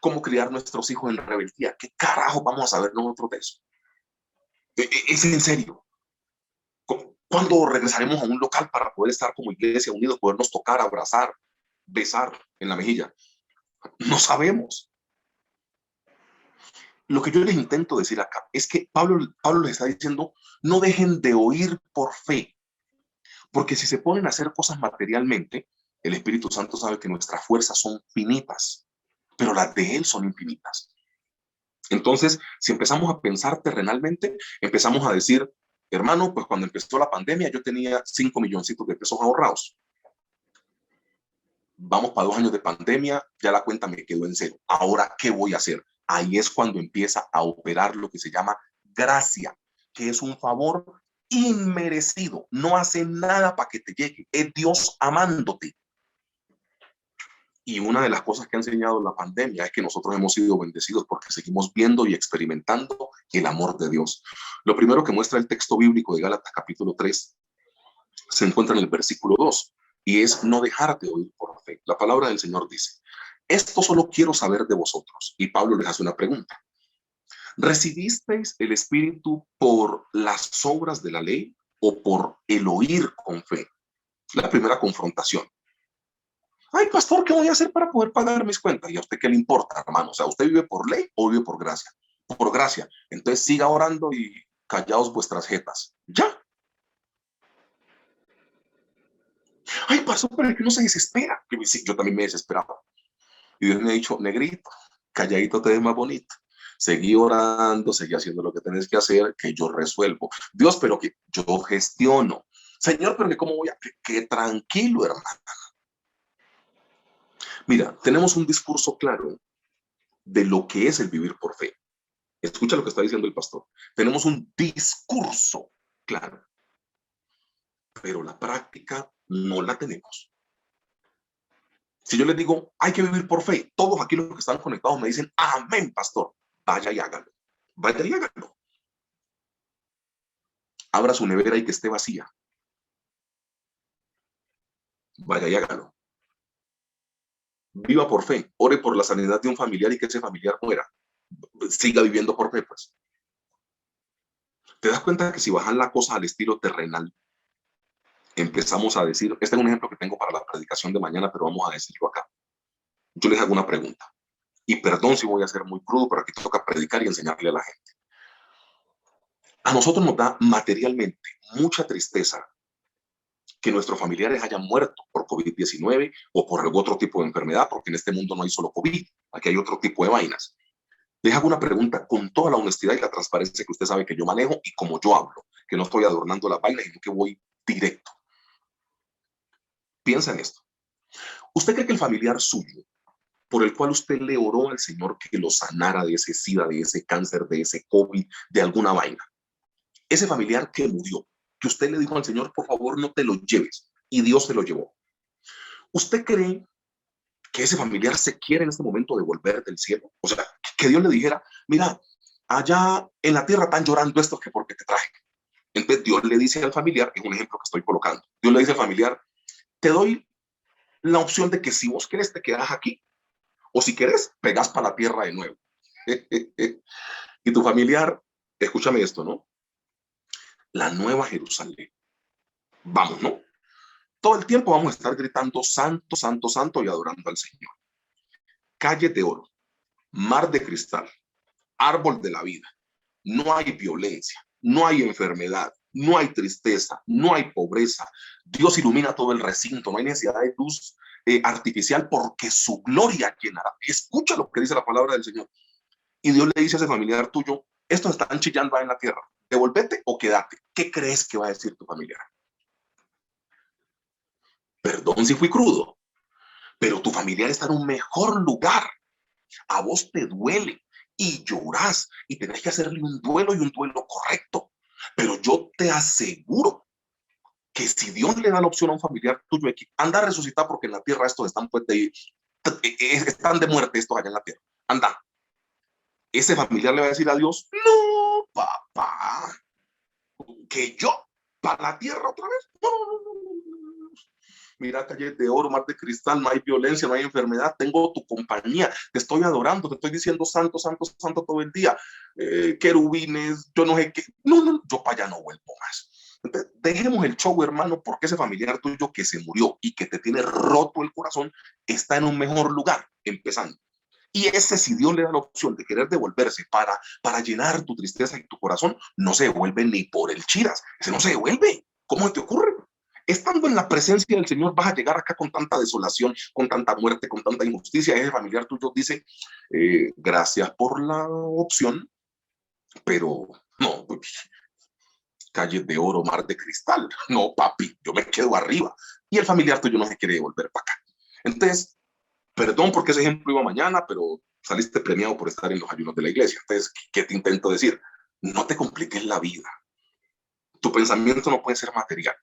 Cómo criar nuestros hijos en rebeldía. ¿Qué carajo vamos a saber nosotros de eso? Es en serio. ¿Cuándo regresaremos a un local para poder estar como iglesia unidos, podernos tocar, abrazar, besar en la mejilla? No sabemos. Lo que yo les intento decir acá es que Pablo les está diciendo, no dejen de oír por fe, porque si se ponen a hacer cosas materialmente, el Espíritu Santo sabe que nuestras fuerzas son finitas, pero las de Él son infinitas. Entonces, si empezamos a pensar terrenalmente, empezamos a decir, hermano, pues cuando empezó la pandemia yo tenía 5 milloncitos de pesos ahorrados. Vamos para 2 años de pandemia, ya la cuenta me quedó en cero. Ahora, ¿qué voy a hacer? Ahí es cuando empieza a operar lo que se llama gracia, que es un favor inmerecido. No hace nada para que te llegue. Es Dios amándote. Y una de las cosas que ha enseñado la pandemia es que nosotros hemos sido bendecidos porque seguimos viendo y experimentando el amor de Dios. Lo primero que muestra el texto bíblico de Gálatas capítulo 3 se encuentra en el versículo 2 y es no dejar de oír por fe. La palabra del Señor dice, esto solo quiero saber de vosotros. Y Pablo les hace una pregunta. ¿Recibisteis el Espíritu por las obras de la ley o por el oír con fe? La primera confrontación. Ay, pastor, ¿qué voy a hacer para poder pagar mis cuentas? ¿Y a usted qué le importa, hermano? O sea, ¿usted vive por ley o vive por gracia? Por gracia. Entonces siga orando y callaos vuestras jetas. Ya. Ay, pastor, pero es que no se desespera. Sí, yo también me desesperaba. Y Dios me ha dicho, negrito, calladito te ves más bonito. Seguí orando, seguí haciendo lo que tenés que hacer, que yo resuelvo. Dios, pero que yo gestiono. Señor, pero que cómo voy a... Que tranquilo, hermano. Mira, tenemos un discurso claro de lo que es el vivir por fe. Escucha lo que está diciendo el pastor. Tenemos un discurso claro, pero la práctica no la tenemos. Si yo les digo, hay que vivir por fe, todos aquí los que están conectados me dicen, amén, pastor. Vaya y hágalo. Vaya y hágalo. Abra su nevera y que esté vacía. Vaya y hágalo. Viva por fe. Ore por la sanidad de un familiar y que ese familiar muera. Siga viviendo por fe, pues. ¿Te das cuenta que si bajan la cosa al estilo terrenal, empezamos a decir, este es un ejemplo que tengo para la predicación de mañana, pero vamos a decirlo acá. Yo les hago una pregunta. Y perdón si voy a ser muy crudo, pero aquí toca predicar y enseñarle a la gente. A nosotros nos da materialmente mucha tristeza que nuestros familiares hayan muerto por COVID-19 o por otro tipo de enfermedad, porque en este mundo no hay solo COVID, aquí hay otro tipo de vainas. Les hago una pregunta con toda la honestidad y la transparencia que usted sabe que yo manejo y como yo hablo, que no estoy adornando la vaina, sino que voy directo. Piensa en esto. ¿Usted cree que el familiar suyo, por el cual usted le oró al Señor que lo sanara de ese SIDA, de ese cáncer, de ese COVID, de alguna vaina, ese familiar que murió, que usted le dijo al Señor, por favor, no te lo lleves, y Dios se lo llevó? ¿Usted cree que ese familiar se quiere en este momento devolver del cielo? O sea, que Dios le dijera, mira, allá en la tierra están llorando estos que porque te traje. Entonces Dios le dice al familiar, es un ejemplo que estoy colocando, Dios le dice al familiar, te doy la opción de que si vos querés te quedas aquí, o si querés, pegas para la tierra de nuevo. Y tu familiar, escúchame esto, ¿no? La nueva Jerusalén. Vamos, ¿no? Todo el tiempo vamos a estar gritando santo, santo, santo y adorando al Señor. Calle de oro, mar de cristal, árbol de la vida. No hay violencia, no hay enfermedad, no hay tristeza, no hay pobreza. Dios ilumina todo el recinto, no hay necesidad de luz artificial porque su gloria llenará. Escucha lo que dice la palabra del Señor. Y Dios le dice a ese familiar tuyo, estos están chillando ahí en la tierra, devolvete o quédate. ¿Qué crees que va a decir tu familiar? Perdón si fui crudo, pero tu familiar está en un mejor lugar. A vos te duele y llorás y tenés que hacerle un duelo y un duelo correcto. Pero yo te aseguro que si Dios le da la opción a un familiar tuyo, anda a resucitar porque en la tierra estos están, pues, están de muerte estos allá en la tierra. Anda. Ese familiar le va a decir a Dios, no, papá, que yo para la tierra otra vez. No, no, no, no. Mira, calles de oro, mar de cristal, no hay violencia, no hay enfermedad, tengo tu compañía, te estoy adorando, te estoy diciendo santo, santo, santo todo el día, querubines, yo no sé qué, no, no, yo para allá no vuelvo más. Entonces, dejemos el show, hermano, porque ese familiar tuyo que se murió y que te tiene roto el corazón está en un mejor lugar, empezando. Y ese, si Dios le da la opción de querer devolverse para llenar tu tristeza y tu corazón, no se devuelve ni por el chiras. Ese no se devuelve. ¿Cómo te ocurre? Estando en la presencia del Señor, vas a llegar acá con tanta desolación, con tanta muerte, con tanta injusticia. Ese familiar tuyo dice, gracias por la opción, pero no, calles de oro, mar de cristal. No, papi, yo me quedo arriba. Y el familiar tuyo no se quiere devolver para acá. Entonces, perdón porque ese ejemplo iba mañana, pero saliste premiado por estar en los ayunos de la iglesia. Entonces, ¿qué te intento decir? No te compliques la vida. Tu pensamiento no puede ser material.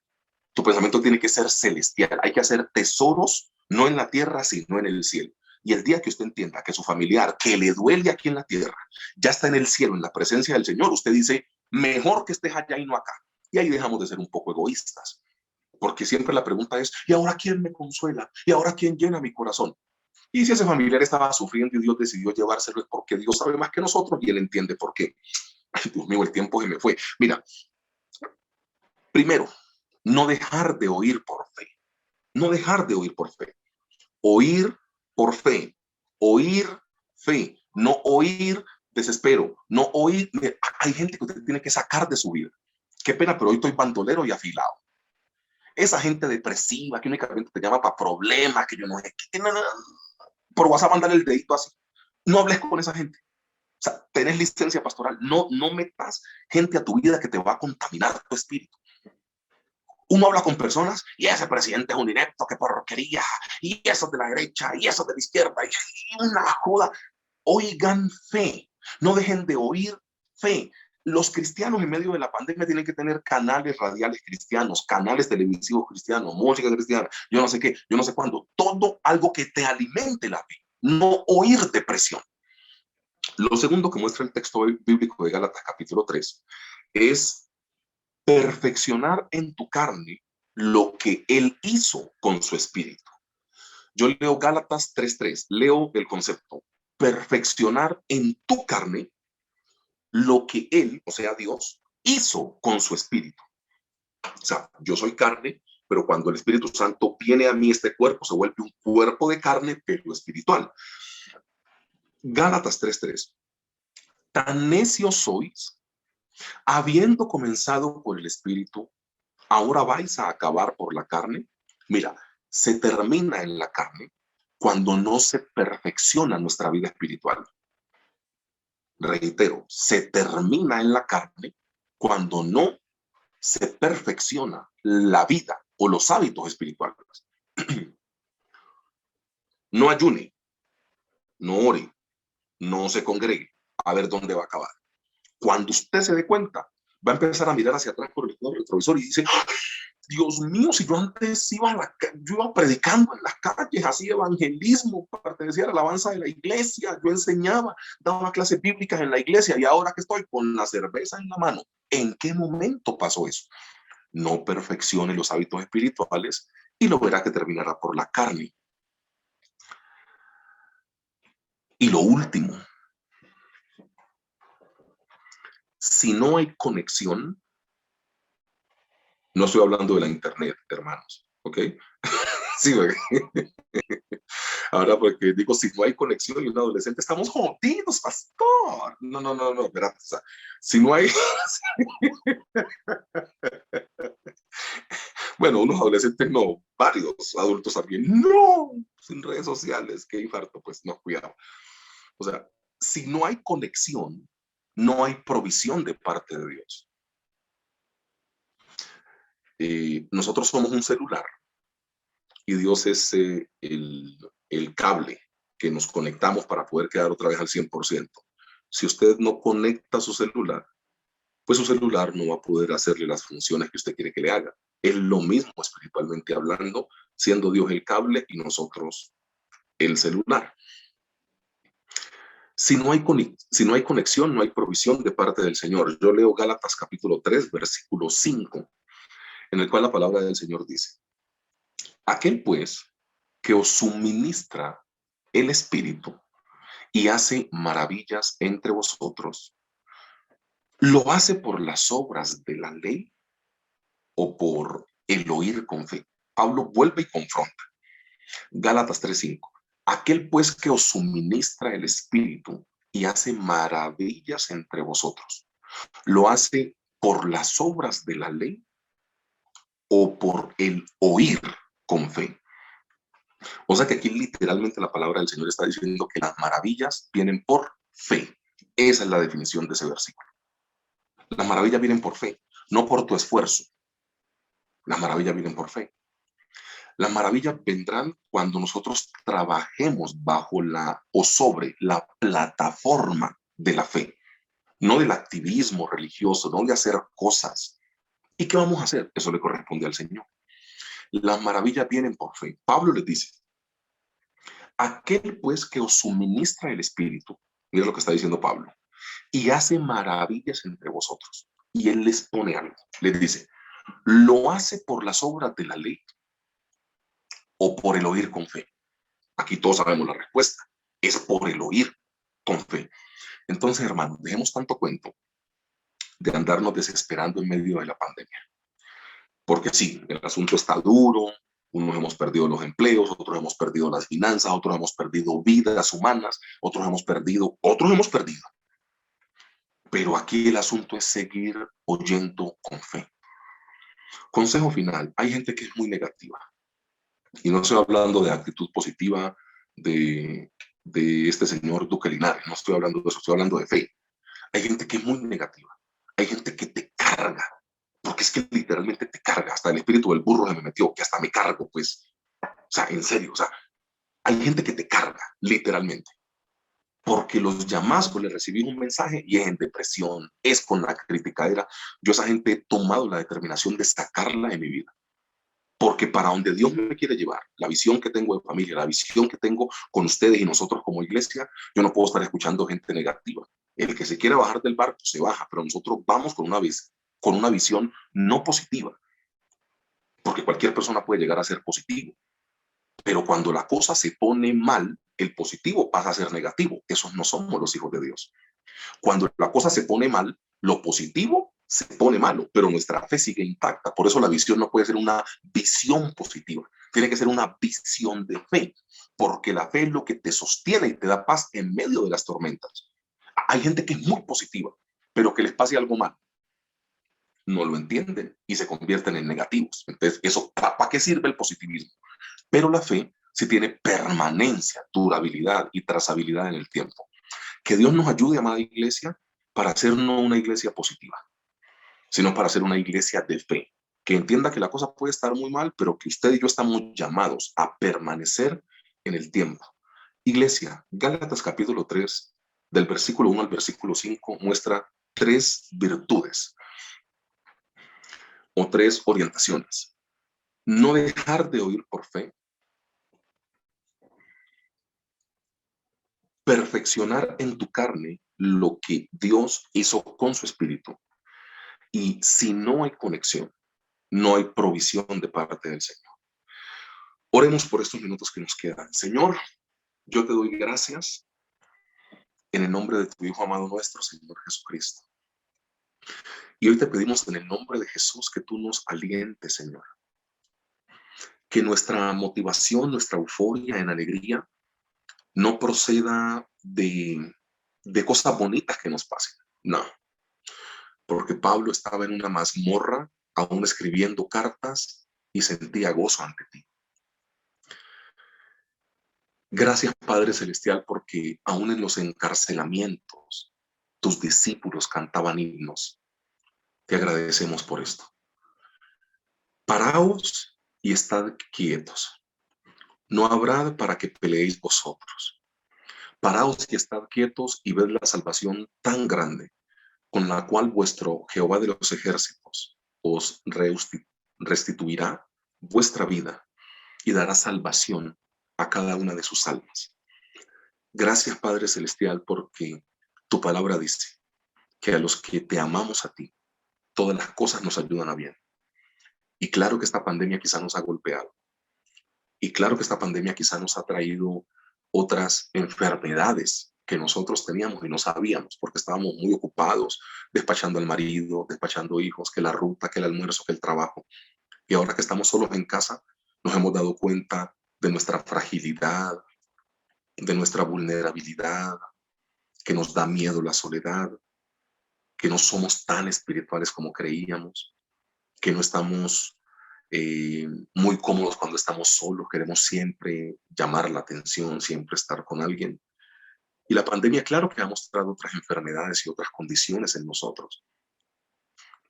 Tu pensamiento tiene que ser celestial. Hay que hacer tesoros, no en la tierra, sino en el cielo. Y el día que usted entienda que su familiar, que le duele aquí en la tierra, ya está en el cielo, en la presencia del Señor, usted dice, mejor que estés allá y no acá. Y ahí dejamos de ser un poco egoístas. Porque siempre la pregunta es, ¿y ahora quién me consuela? ¿Y ahora quién llena mi corazón? Y si ese familiar estaba sufriendo y Dios decidió llevárselo es porque Dios sabe más que nosotros y Él entiende por qué. Ay, Dios mío, el tiempo se me fue. Mira, primero, no dejar de oír por fe. No dejar de oír por fe. Oír por fe. Oír fe. No oír desespero. No oír. Hay gente que usted tiene que sacar de su vida. Qué pena, pero hoy estoy bandolero y afilado. Esa gente depresiva que únicamente te llama para problemas, que yo no sé qué. No, no, no. Por WhatsApp mandar el dedito así. No hables con esa gente. O sea, tenés licencia pastoral. No, no metas gente a tu vida que te va a contaminar tu espíritu. Uno habla con personas y ese presidente es un inepto, qué porquería, y eso de la derecha, y eso de la izquierda, y una joda. Oigan fe, no dejen de oír fe. Los cristianos en medio de la pandemia tienen que tener canales radiales cristianos, canales televisivos cristianos, música cristiana, yo no sé qué, yo no sé cuándo, todo algo que te alimente la fe, no oír depresión. Lo segundo que muestra el texto bíblico de Gálatas capítulo 3 es perfeccionar en tu carne lo que él hizo con su espíritu. Yo leo Gálatas 3:3, leo el concepto, perfeccionar en tu carne lo que él, o sea, Dios, hizo con su espíritu. O sea, yo soy carne, pero cuando el Espíritu Santo viene a mí, este cuerpo se vuelve un cuerpo de carne, pero espiritual. Gálatas 3:3. Tan necios sois, habiendo comenzado por el Espíritu, ahora vais a acabar por la carne. Mira, se termina en la carne cuando no se perfecciona nuestra vida espiritual. Reitero, se termina en la carne cuando no se perfecciona la vida o los hábitos espirituales. No ayune, no ore, no se congregue, a ver dónde va a acabar. Cuando usted se dé cuenta, va a empezar a mirar hacia atrás por el retrovisor y dice, Dios mío, si yo antes yo iba predicando en las calles, hacía evangelismo, pertenecía a la alabanza de la iglesia, yo enseñaba, daba clases bíblicas en la iglesia y ahora que estoy con la cerveza en la mano, ¿en qué momento pasó eso? No perfeccione los hábitos espirituales y lo verá que terminará por la carne. Y lo último, si no hay conexión, no estoy hablando de la internet, hermanos, ¿ok? Sí, ¿verdad? Ahora, porque digo, si no hay conexión y un adolescente, estamos jodidos, pastor. No, no, no, no, espérate, o sea, si no hay, bueno, unos adolescentes no, varios adultos también, no, sin redes sociales, qué infarto, pues no, cuidado. O sea, si no hay conexión, no hay provisión de parte de Dios. Nosotros somos un celular y Dios es el cable que nos conectamos para poder quedar otra vez al 100%. Si usted no conecta su celular, pues su celular no va a poder hacerle las funciones que usted quiere que le haga. Es lo mismo espiritualmente hablando, siendo Dios el cable y nosotros el celular. Si no hay conexión, no hay provisión de parte del Señor. Yo leo Gálatas capítulo 3, versículo 5, en el cual la palabra del Señor dice, aquel pues que os suministra el Espíritu y hace maravillas entre vosotros, ¿lo hace por las obras de la ley o por el oír con fe? Pablo vuelve y confronta. Gálatas 3:5. Aquel pues que os suministra el Espíritu y hace maravillas entre vosotros, ¿lo hace por las obras de la ley o por el oír con fe? O sea que aquí literalmente la palabra del Señor está diciendo que las maravillas vienen por fe. Esa es la definición de ese versículo. Las maravillas vienen por fe, no por tu esfuerzo. Las maravillas vienen por fe. Las maravillas vendrán cuando nosotros trabajemos bajo o sobre la plataforma de la fe, no del activismo religioso, no de hacer cosas. ¿Y qué vamos a hacer? Eso le corresponde al Señor. Las maravillas vienen por fe. Pablo les dice, aquel pues que os suministra el Espíritu, mira lo que está diciendo Pablo, y hace maravillas entre vosotros. Y él les pone algo, les dice, ¿lo hace por las obras de la ley o por el oír con fe? Aquí todos sabemos la respuesta, es por el oír con fe. Entonces, hermanos, dejemos tanto cuento de andarnos desesperando en medio de la pandemia. Porque sí, el asunto está duro, unos hemos perdido los empleos, otros hemos perdido las finanzas, otros hemos perdido vidas humanas, otros hemos perdido. Pero aquí el asunto es seguir oyendo con fe. Consejo final, hay gente que es muy negativa. Y no estoy hablando de actitud positiva de este señor Duque Linares, no estoy hablando de eso, estoy hablando de fe. Hay gente que es muy negativa, hay gente que te carga, porque es que literalmente te carga, hasta el espíritu del burro se me metió, que hasta me cargo, pues, o sea, en serio, o sea, hay gente que te carga, literalmente, porque los llamas o le recibís un mensaje y es en depresión, es con la criticadera. Yo a esa gente he tomado la determinación de sacarla de mi vida, porque para donde Dios me quiere llevar, la visión que tengo de familia, la visión que tengo con ustedes y nosotros como iglesia, yo no puedo estar escuchando gente negativa. El que se quiera bajar del barco se baja, pero nosotros vamos con una visión no positiva, porque cualquier persona puede llegar a ser positivo, pero cuando la cosa se pone mal, el positivo pasa a ser negativo. Esos no somos los hijos de Dios. Cuando la cosa se pone mal, lo positivo se pone malo, pero nuestra fe sigue intacta. Por eso la visión no puede ser una visión positiva, tiene que ser una visión de fe, porque la fe es lo que te sostiene y te da paz en medio de las tormentas. Hay gente que es muy positiva, pero que les pase algo mal, no lo entienden y se convierten en negativos. Entonces, eso, ¿para qué sirve el positivismo? Pero la fe sí tiene permanencia, durabilidad y trazabilidad en el tiempo. Que Dios nos ayude, amada iglesia, para hacer no una iglesia positiva, sino para hacer una iglesia de fe, que entienda que la cosa puede estar muy mal, pero que usted y yo estamos llamados a permanecer en el tiempo. Iglesia, Gálatas capítulo 3, del versículo 1 al versículo 5, muestra tres virtudes o tres orientaciones. No dejar de oír por fe, perfeccionar en tu carne lo que Dios hizo con su espíritu. Y si no hay conexión, no hay provisión de parte del Señor. Oremos por estos minutos que nos quedan. Señor, yo te doy gracias en el nombre de tu Hijo amado nuestro, Señor Jesucristo. Y hoy te pedimos en el nombre de Jesús que tú nos alientes, Señor. Que nuestra motivación, nuestra euforia en alegría no proceda de cosas bonitas que nos pasen. No, porque Pablo estaba en una mazmorra, aún escribiendo cartas y sentía gozo ante ti. Gracias, Padre Celestial, porque aún en los encarcelamientos, tus discípulos cantaban himnos. Te agradecemos por esto. Paraos y estad quietos. No habrá para que peleéis vosotros. Paraos y estad quietos y ved la salvación tan grande con la cual vuestro Jehová de los ejércitos os restituirá vuestra vida y dará salvación a cada una de sus almas. Gracias, Padre Celestial, porque tu palabra dice que a los que te amamos a ti, todas las cosas nos ayudan a bien. Y claro que esta pandemia quizá nos ha golpeado. Y claro que esta pandemia quizá nos ha traído otras enfermedades que nosotros teníamos y no sabíamos porque estábamos muy ocupados despachando al marido, despachando hijos, que la ruta, que el almuerzo, que el trabajo. Y ahora que estamos solos en casa, nos hemos dado cuenta de nuestra fragilidad, de nuestra vulnerabilidad, que nos da miedo la soledad, que no somos tan espirituales como creíamos, que no estamos muy cómodos cuando estamos solos, queremos siempre llamar la atención, siempre estar con alguien. Y la pandemia, claro que ha mostrado otras enfermedades y otras condiciones en nosotros,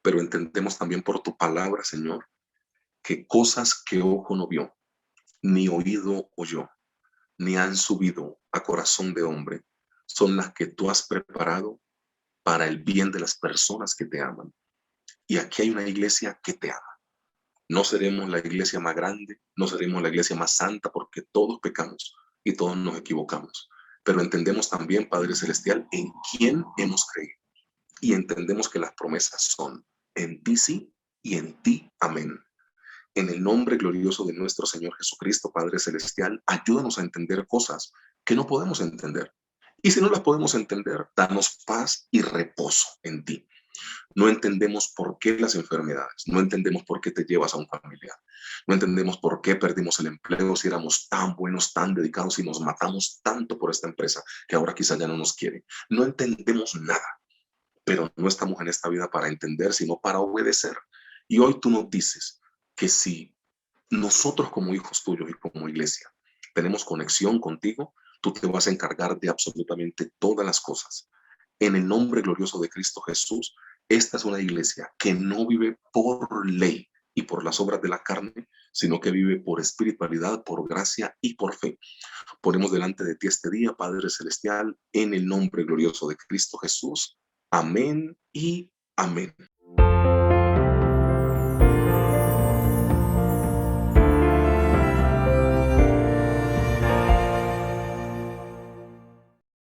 pero entendemos también por tu palabra, Señor, que cosas que ojo no vio, ni oído oyó, ni han subido a corazón de hombre, son las que tú has preparado para el bien de las personas que te aman. Y aquí hay una iglesia que te ama. No seremos la iglesia más grande, no seremos la iglesia más santa, porque todos pecamos y todos nos equivocamos. Pero entendemos también, Padre Celestial, en quién hemos creído. Y entendemos que las promesas son en ti sí y en ti amén. En el nombre glorioso de nuestro Señor Jesucristo, Padre Celestial, ayúdanos a entender cosas que no podemos entender. Y si no las podemos entender, danos paz y reposo en ti. No entendemos por qué las enfermedades, no entendemos por qué te llevas a un familiar, no entendemos por qué perdimos el empleo si éramos tan buenos, tan dedicados y nos matamos tanto por esta empresa que ahora quizá ya no nos quiere. No entendemos nada, pero no estamos en esta vida para entender, sino para obedecer. Y hoy tú nos dices que si nosotros como hijos tuyos y como iglesia tenemos conexión contigo, tú te vas a encargar de absolutamente todas las cosas. En el nombre glorioso de Cristo Jesús, esta es una iglesia que no vive por ley y por las obras de la carne, sino que vive por espiritualidad, por gracia y por fe. Ponemos delante de ti este día, Padre Celestial, en el nombre glorioso de Cristo Jesús. Amén y amén.